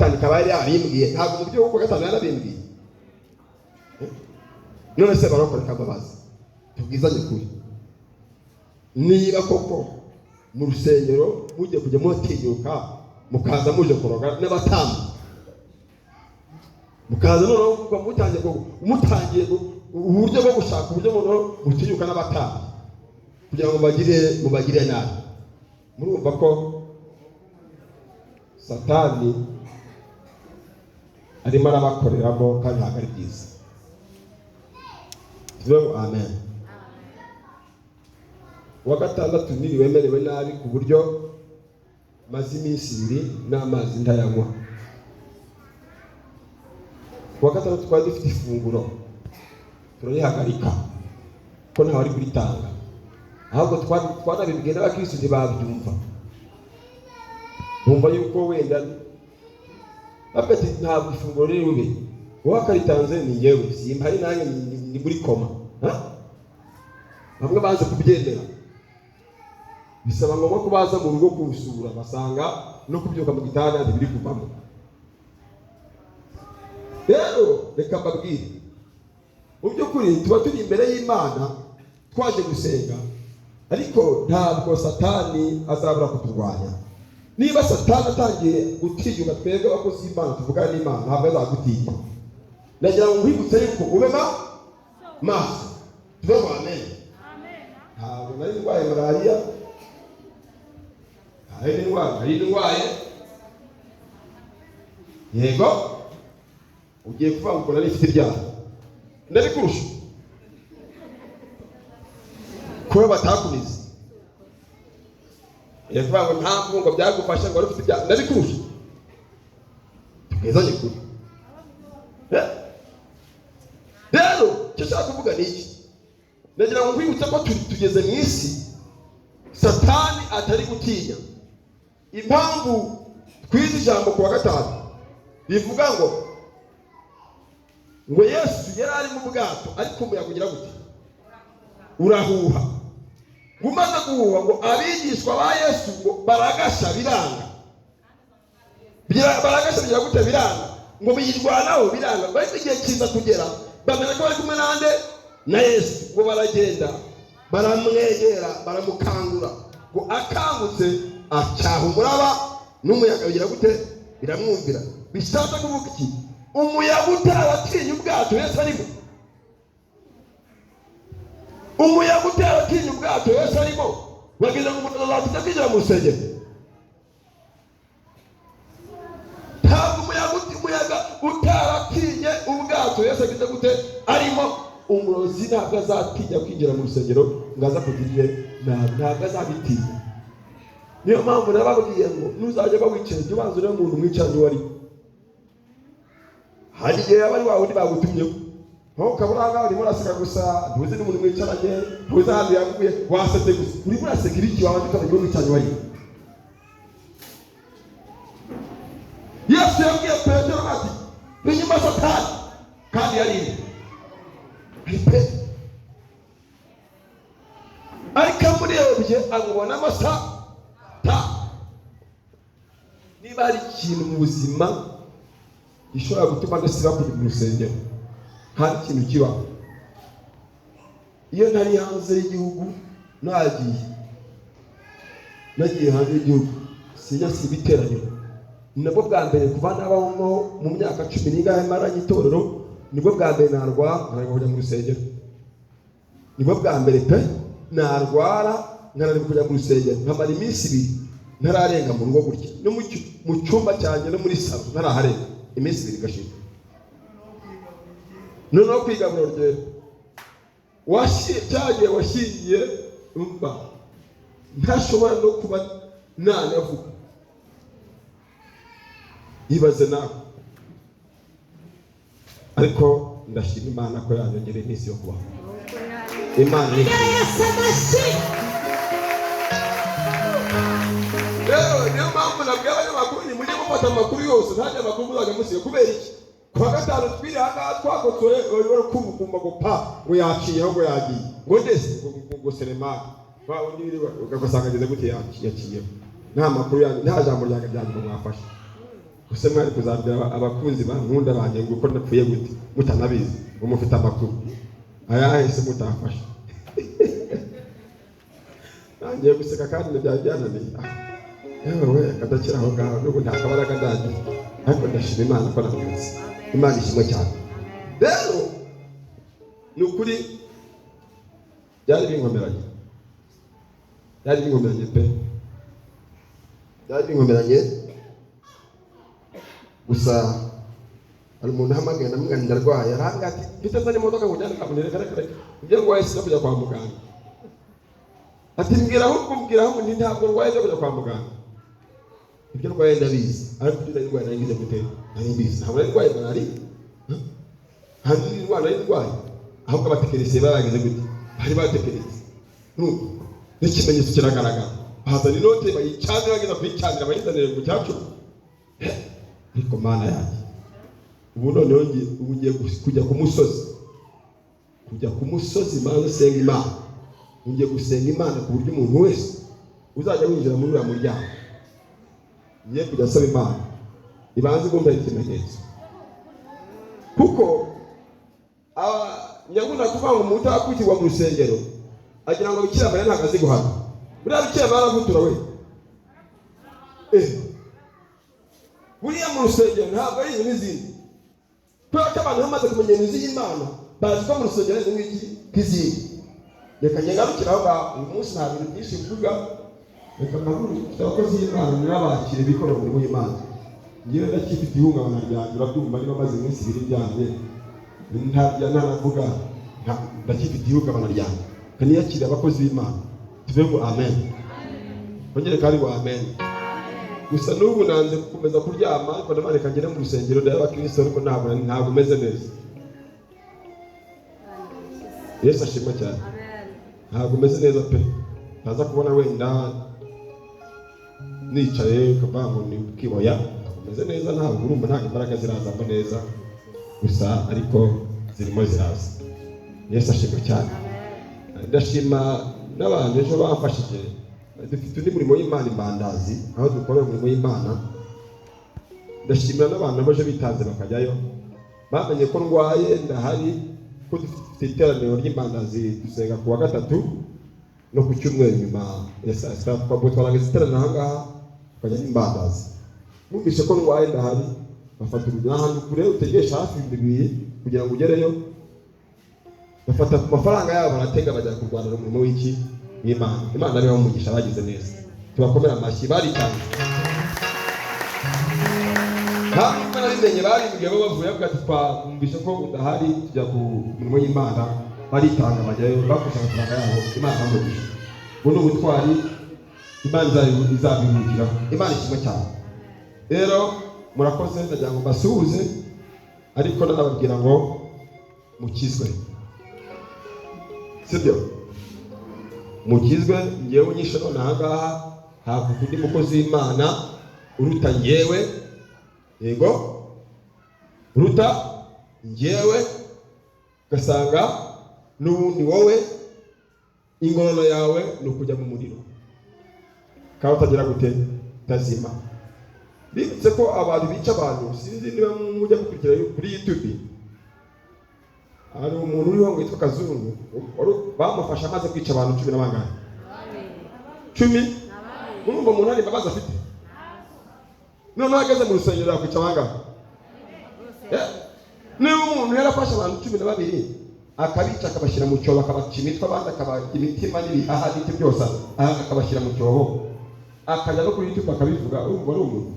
gatanu ikaba yari yarimbwiye, ntabwo mu buryo bwa gatanu yarabimbwiye. None se barokora kababaza, tubwizanye kuri, niba koko mu rusengero mujye kujya mutinyuka mukaza muje kuroga n'abatambyi, mukaza noneho mutangiye uburyo bwo gushaka uburyo mutinyuka n'abatambyi kugira ngo mubagire nabi. Murumva ko Satani arimo arabakoreramo kandi ntabwo ari byiza. Tuvuge amen. Wa gatandatu wemerewe nabi ku buryo maze iminsi 2 n'amazi ndayanywa. Wa gatandatu twari dufite ifunguro turarihagarika ko ntawe ari kuritanga, ahubwo twanabibwiye n'abakristo ntibabyumva, bumva yuko wenda bafite ntabwo ifunguro riri bube wakaritanze ni yewe simpari nanjye ni muri koma. Bamwe baze kubyemera, bisaba ngombwa ko baza mu rugo kusura basanga no kubyuka mu gitanda ntibiri kuvamo. Rero reka mbabwire, mu by'ukuri tuba turi imbere y'Imana twaje gusenga, ariko ntabwo Satani azabura kuturwanya. Niba Satani atangiye gutinyuka twebwe abakozi b'Imana tuvugana n'Imana, ntabwo azagutinya. Nagira ngo nkwibutse yuko ube maso. Tuvuge amen. Ntabwo nari ndwaye malariya, nari ndwaye yego ugiye kuvuga ngo nari mfite ibyaha ndabikurusha kuba batakunize, yavuga ngo ntabwo ngo byagufasha ngo wari ufite ibyaha ndabikurusha. Tugezanye kuri rero icyo nshaka kuvuga ni iki? Nagira ngo nkwibutse ko tugeze mu isi Satani atari gutinya. Impamvu twize ijambo ku wa gatanu rivuga ngo Yesu yari ari mu bwato ariko umuyaga ugira gute? Urahuha. Gumaze guhuha ngo abigishwa ba Yesu ngo baragasha biranga. Baragasha bigira gute? Biranga. Ngo biyirwanaho biranga. Bari igihe kiza kugera bamenya ko bari kumwe nande na Yesu, ngo baragenda baramwegera baramukangura, ngo akangutse acyaha umuraba n'umuyaga bigira gute? Biramwumvira. Bishatse kuvuga iki? Umuyaga utaratinya ubwato Yesu arimo. Umuyaga utaratinya ubwato Yesu arimo. Wagize ngo umuntu azafite kwinjira mu rusengero. Ntabwo umuyaga utaratinye ubwato Yesu agize gute? Arimo. Umurozi ntabwo azatinya kwinjira mu rusengero ngo aza kugirire ntabwo azabitinya. Niyo mpamvu nababwiye ngo nuzajya bawicaye jya ubanza urebe umuntu umwicaranye uwo ari. Hari igihe abari wawe undi bagutumyeho, aho ukabura ngaho urimo uraseka gusa, ntuzi n'umuntu mwicaranye, ntuzi ahantu yaguye, wasetse gusa, urimo uraseka ibiki wawe ukamenya uwo mwicaranye uwo ari. Yesu yabwiye Petero ati inyuma Satani, kandi yarinde ariko amurebye amubona amasa. Niba hari ikintu mu buzima gishobora gutuma adasiba kujya mu rusengero, hari ikintu kibaho. Iyo ntari hanze y'igihugu nagiye hanze y'igihugu sinyasiba iteraniro. Nibwo bwa mbere kuva nabaho mu myaka 10 n'ingahe maranye itorero, nibwo bwa mbere narwara kujya mu rusengero. Nibwo bwa mbere pe narwara nkananirwa kujya mu rusengero, nkamara iminsi 2 ntararenga mu rugo gutya, no mu cyumba cyanjye no muri salo ntaraharenga iminsi 2 gashira. Noneho kwigaburo rye cyagiye washingiye umva ntashobora no kuba nanavuga. Ibaze nawe, ariko ndashima Imana ko yanyongereye iminsi yo kubaho. Imana ni niyo mpamvu nabwiye abanyamakuru ni mujye mufata amakuru yose, ntajya amakuru muzajya musiga. Kubera iki? Kuwa gatanu twiri ahangaha twakotoye bari kumva ngo pa ngo yaciyeho ngo yagiye ngo ndetse ngo Selemani undi ugasanga ageze gute yaciyeho. Nta makuru yanyu, nta jambo ryanjye ngo mwafashe. gusa mwari kuzabwira abakunzi bankunda banjye ngo uko napfuye gute mutanabizi ngo mufite amakuru ayahise mutafasha. Nangiye guseka kandi byananiye. Yewe kadakira aho ngaho n'ubu nta kabaraga ndagira, ariko ndashima Imana ko namuzi. Imana ishimwe cyane. Rero ni ukuri byari binkomeranye pe, byari binkomeranye. Gusa hari umuntu uhamagaye namugana ndarwaye, arambwira ati mfite zane imodoka ngo njyane kamunere kare ibyo ngwaye sinjya kujya kwa muganga. Ati mbwira aho ndi ntabwo ndwaye njya kujya kwa muganga. Ibyo ndwaye ndabizi, ariko ibyo ndwaye naringize gute nari mbizi. Ntabwo ndwaye malariya, hari indwara ndwaye, ahubwo abatekinisiye baragize gute bari batekinisiye. N'ikimenyetso kiragaragara, bazana inote bayicanira, bageza kuyicanira bayizanire mu cyacu. Ariko Mana yanjye, ubu noneho ugiye kujya ku musozi Imana usenga Imana. Ugiye gusenga Imana ku buryo umuntu wese uzajya winjira muri uriya muryango ngiye kujya asaba Imana ibanze igomba ikimenyetso. Kuko nyakunda kuvuga ngo umuntu utakwikirwa mu rusengero agira ngo Bikira Mariya ntabwo azi guhana. Buriya Bikira Mariya aravutura we. Buriya mu rusengero ntabwo ari ibintu n'izindi. Kubera ko abantu bamaze kumenya inzu y'Imana bazi ko mu rusengero ari nk'izindi. Reka ngarukira aho ngaho, uyu munsi nta bintu byinshi mvuga. Reka mpagurukire abakozi b'Imana n'abakire bikora umurimo w'Imana. Ngewe ndacyifite ihungabana ryanjye, urabyumva niba maze iminsi ibiri byanjye ntanavuga, ndacyifite ihungabana ryanjye. Kaniyakire abakozi b'Imana tuve ngo amen, bongere kandi ngo amen. Gusa n'ubu nanze gukomeza kuryama, ariko ndabareka ngere mu rusengero ndabakristo, ariko ntabwo umeze neza. Yesu ashimwe cyane. Ntabwo umeze neza pe. Ntaza kubona wenda nicaye ukavuga ngo ni ukiboya. Ntabwo umeze neza, ntabwo urumva, ntabwo imbaraga zirazamo neza, gusa ariko zirimo ziraza. Yesu ashimwe cyane. Ndashima n'abantu ejo bamfashije. Dufite undi murimo w'Imana Imbandazi, aho dukorera umurimo w'Imana. Ndashimira n'abantu baje bitanze bakajyayo, bamenye ko ndwaye ndahari, ko dufite iteraniro ry'Imbandazi dusenga ku wa gatatu no ku cyumweru nyuma ya saa sita. Twarangiza iteraniro aha ngaha tukajya n'Imbandazi. Mwumvise ko ndwaye ndahari, bafata urugendo ahantu kure utegesha hafi ibihumbi 2 kugira ngo ugereyo. Bafata ku mafaranga yabo baratega bajya kurwanira umurimo w'iki w'Imana. Imana ariho umugisha, bagize neza, tubakomera amashyi. Baritanze ntabwo nabimenye, barimbwiye bo bavuye avuga ati twumvise ko udahari tujya ku mirimo y'Imana. Baritanga bajyayo, bakoresha amafaranga yabo. Imana amugisha. Ubu ni ubutwari, Imana izabimukiraho. Imana ishimwe cyane. Rero murakoze, ndagira ngo mbasuhuze, ariko nanababwira ngo mukizwe, sibyo? Mukizwe. Ngewe unyishe none aha ngaha havuga undi mukozi w'Imana uruta ngewe. Yego, uruta ngewe, ugasanga n'ubundi wowe ingororano yawe ni ukujya mu muriro kandi utagira gute utazima. Bibutse ko abantu bica abantu, sinzi niba mujya gukurikira kuri YouTube, hari umuntu uriho ngo witwa Kazungu, bamufasha amaze kwica abantu 10 na bangahe? 10. Urumva umuntu ari imbabazi afite? None ageze mu rusengero akwica bangahe? Niba umuntu yarafashe abantu 12 akabica, akabashyira mu cyobo, akabaca imitwe, abandi akabaca imitima n'ibihaha n'ibiti byose, akabashyira mu cyobo, akajya no kuri YouTube akabivuga. Urumva ari umuntu.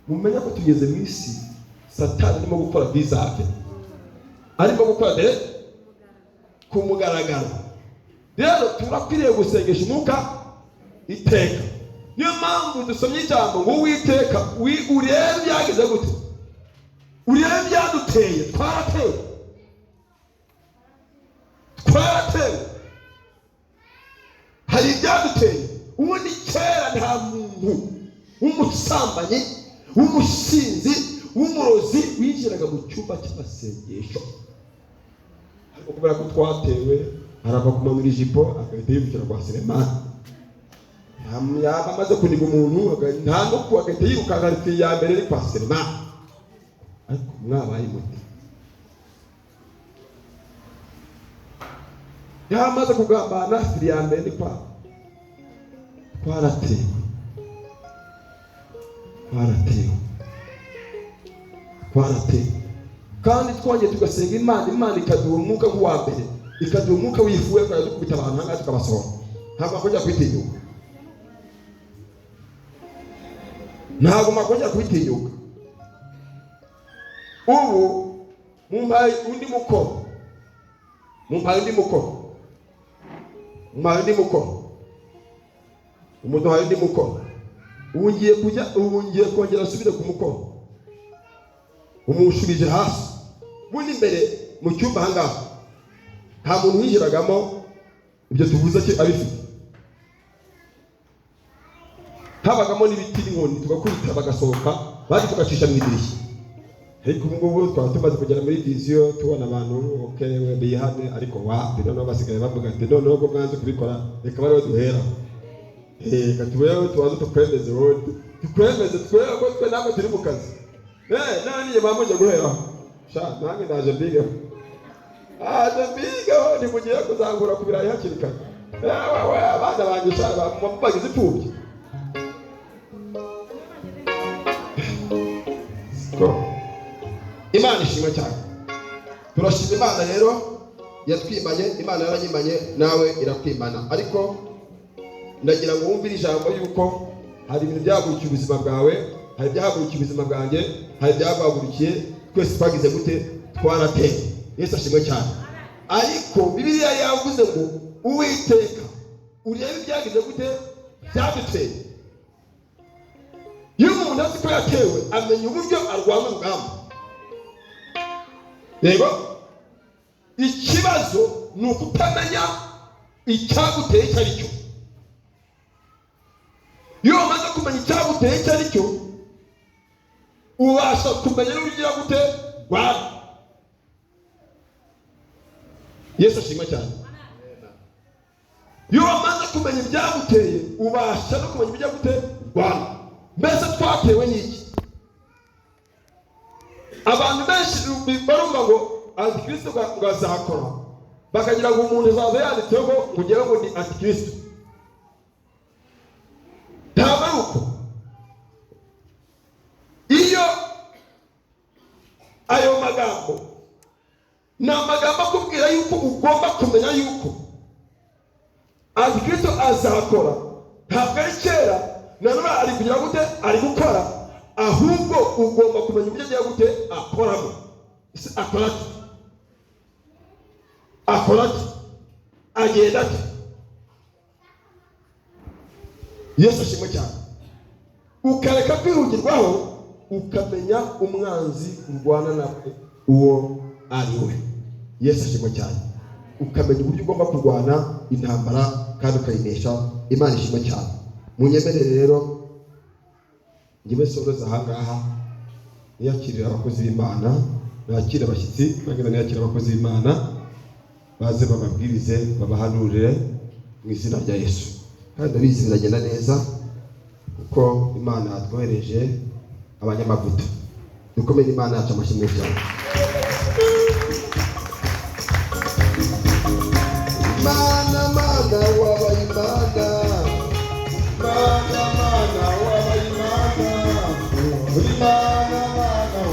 Mumenya ko tugeze mu isi Satani arimo gukora bizake, arimo gukora ku mugaragaro. Rero turakwiriye gusengesha umwuka iteka. Niyo mpamvu dusomye ijambo ngo Uwiteka urebe byagize gute, urebe byaduteye. Twaratewe, hari ibyaduteye. Ubundi kera nta muntu w'umusambanyi, w'umusinzi, w'umurozi winjiraga mu cyumba cy'amasengesho. Ariko kubera ko twatewe, arava kumanura ijipo agahita yibukira kwa Selemani. yaba amaze kuniga umuntu nta no kuwagahita yirukanka ari iya mbere ari kwa Selma, ariko mwabaye muti yamaze kugambana siri ya mbere ni kwa twaratewe kandi twongeye tugasenga Imana ikaduha umwuka w'uwa mbere, ikaduha umwuka wifuye kwa dukubita abantu hanga tukabasohora, ntabwo akojya kwitinyuka, ubu mumpaye undi mukoro, umuduhaye undi mukoro, ubu ngiye kongera asubire ku mukoro, umushubije hasi. Bundi imbere mu cyumba ahangaha nta muntu winjiragamo, ibyo tuvuze ko abifite, habagamo n'ibiti n'inkoni tugakubita bagasohoka, bandi tugacisha mu idirishya. Ariko ubu ngubu twaba tumaze kugera muri viziyo tubona abantu okewe bihane, ariko wapi noneho basigaye bavuga ati noneho ubwo mwanze kubikora reka bariho duhera, katubeho tubanze tukwemeze wowe, tukwemeze twebwe ko twe ntabwo turi mu kazi, nani njye bamujya guheraho nange ndaje mbigeho, ntimugiye kuzangura ku birayi hakiri kare, abana banjye bagize ipfubyi. Imana ishimwe cyane, turashima Imana rero yatwimanye, Imana yaranyimanye nawe irakwimana. Ariko ndagira ngo wumvire ijambo yuko hari ibintu byahagurukiye ubuzima bwawe, hari ibyahagurukiye ubuzima bwanjye, hari ibyahagurukiye twese, twagize gute? Twarateye. Yesu ashimwe cyane. Ariko Bibiliya yavuze ngo Uwiteka urebe ibyagize gute? Byaduteye. Iyo umuntu azi ko yatewe amenya uburyo arwana urugamba. Rego ikibazo ni ukutamenya icyaguteye icyo ari cyo. Iyo umaze kumenya icyaguteye icyo ari cyo, ubasha kumenya n'uburyo gute rwana. Yesu ashimwe cyane. Iyo umaze kumenya ibyaguteye, ubasha no kumenya ibyo gute rwana. Mbese twatewe n'iki? Abantu benshi barumva ngo Antikristo ngo azakora, bakagira ngo umuntu azaza yanditseho kugira ngo ni Antikristo. Ntabwo ari uko. Iyo ayo magambo ni amagambo akubwira yuko ugomba kumenya yuko Antikristo azakora, ntabwo ari kera nanone ari kugira gute ari gukora, ahubwo ugomba kumenya uburyo agiye gute akoramo. Akora ati agenda ati. Yesu ashimwe cyane. Ukareka kwihugirwaho, ukamenya umwanzi urwana nawe uwo ari we. Yesu ashimwe cyane. Ukamenya uburyo ugomba kurwana intambara kandi ukayinesha. Imana ishimwe cyane. Munyemerere rero ngiye soroza ahangaha, niyakirira abakozi b'Imana, nakira abashyitsi, bagenda niyakira abakozi b'Imana baze bababwirize, babahanurire mu izina rya Yesu. Kandi abizi biragenda neza kuko Imana yatwohereje abanyamavuta. Dukomere Imana yacu amashyi menshi cyane. Mana wabaye Imana, Mana wabaye Imana, Mana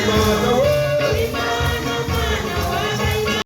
Mana